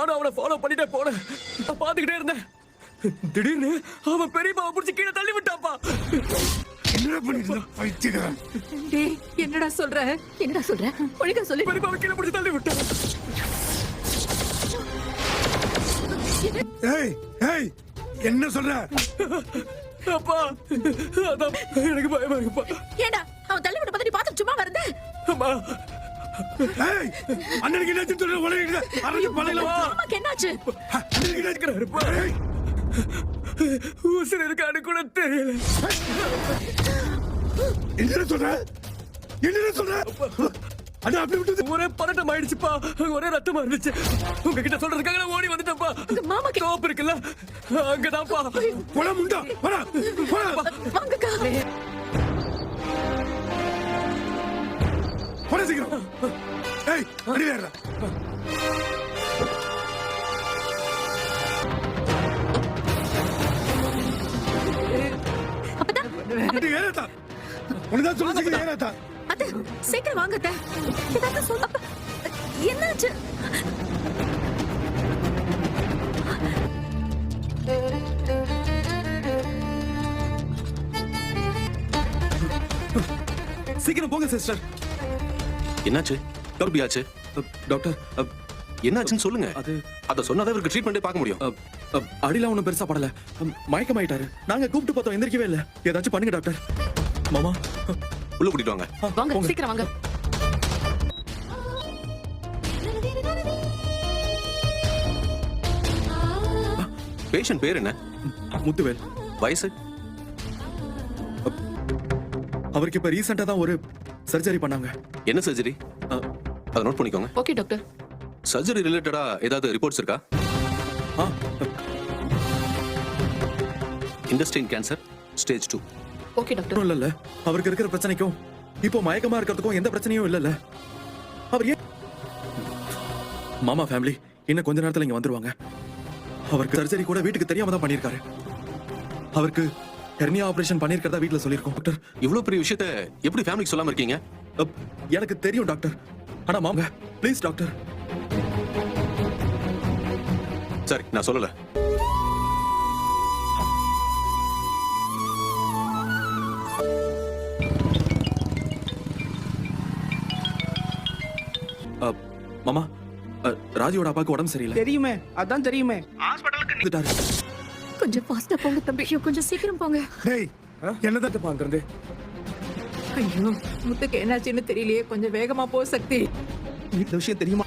நானும் அவனை ஃபாலோ பண்ணிட்டே போனேன். நான் பாத்துக்கிட்டே இருந்தேன். திடீர்னு அவன் பெரியப்பாவை பிடிச்சி கீழே தள்ளி விட்டாப்பா. என்னடா பண்ணிட்டு பைத்தியக்காரன்? டேய் என்னடா சொல்ற? ஒழுங்கா சொல்லு. பெரியப்பாவை கீழே பிடிச்சி தள்ளி விட்டான். ஏய் ஏய் என்ன சொல்ற? அப்பா அதான் எனக்கு பயமா இருக்குப்பா. ஏண்டா அவன் தள்ளி விட்ட பத்தி பார்த்து சும்மா வரது? அம்மா ஏய் அண்ணனுக்கு என்ன சொல்ற? உலகிட்ட அரஞ்சு பழையில அம்மாக்கு என்னாச்சு? அண்ணனுக்கு என்ன இருக்கிறாருப்பா. ஊசல் இருக்கான்னு கூட தெரியல. என்ன சொல்ற? என்ன சொல்ற? அண்ணா அப்படி விட்டு ஒரே பதட்டம் ஆயிடுச்சுப்பா. ஒரே ரத்தமா இருந்துச்சு. உங்ககிட்ட சொல்றதுக்காக நான் ஓடி வந்துட்டேன்ப்பா. மாமாக்கு தோப்பு இருக்குல்ல அங்கதான்ப்பா. போடா முண்டா போடா போடா வாங்கக்கா. போடா சீக்கிரம். ஏய் அடி வேறடா. அடி ஏறடா. உனதான் சொல்ல சீக்கிரம் ஏறடா. அத்தை சீக்கிரம் வாங்க அத்தை. ஏதாவது சொல்ல. என்னாச்சு? சீக்கிரம் போங்க சிஸ்டர். என்னாச்சு? கருப்பியாச்சு டாக்டர் என்னாச்சுன்னு சொல்லுங்க. அது அத சொன்னாதான் இவருக்கு ட்ரீட்மெண்டே பார்க்க முடியும். அடிலாம் ஒன்றும் பெருசா படல. மயக்கமாயிட்டாரு. நாங்க கூப்பிட்டு பார்த்தோம், எந்திரிக்கவே இல்லை. ஏதாச்சும் பண்ணுங்க டாக்டர். மாமா உள்ள கூட்டிட்டு வாங்க. வாங்க சீக்கிரம் வாங்க. பேஷண்ட் பேர் என்ன? முத்துவேல். வயசு? அவருக்கு இப்ப ரீசெண்டா தான் ஒரு சர்ஜரி பண்ணாங்க. என்ன சர்ஜரி? அதை நோட் பண்ணிக்கோங்க. Okay doctor. சர்ஜரி ரிலேட்டடா ஏதாவது ரிப்போர்ட்ஸ் இருக்கா? இண்டஸ்ட்ரைன் கேன்சர் ஸ்டேஜ் 2. Okay doctor. இல்ல அவருக்கு இருக்கிற பிரச்சனைக்கும் இப்போ மயக்கமா இருக்கிறதுக்கும் எந்த பிரச்சனையும் இல்லல்ல. அவர் ஏன் மாமா ஃபேமிலி இன்னும் கொஞ்ச நேரத்துல இங்க வந்துருவாங்க. அவருக்கு சர்ஜரி கூட வீட்டுக்கு தெரியாம தான் பண்ணிருக்காரு. அவருக்கு ஹெர்னியா ஆபரேஷன் பண்ணிருக்கிறதா வீட்டுல சொல்லிருக்கோம் டாக்டர். இவ்வளவு பெரிய விஷயத்த எப்படி ஃபேமிலிக்கு சொல்லாம இருக்கீங்க? எனக்கு தெரியும் டாக்டர். ஆனா மாமா ப்ளீஸ் டாக்டர். சரி நான் சொல்லல. மாமா ராஜியோட அப்பாவுக்கு உடம்பு சரியில்லை. தெரியுமே, அதான் தெரியுமே. ஹாஸ்பிடலுக்கு கொஞ்சம் ஃபாஸ்டா போங்க தம்பி. கொஞ்சம் சீக்கிரம் போங்க. டேய் என்னதான் பாக்குறது? ஐயோ முத்துக்கு என்னாச்சுன்னு தெரியலையே. கொஞ்சம் வேகமா போ சக்தி. இந்த விஷயம் தெரியுமா?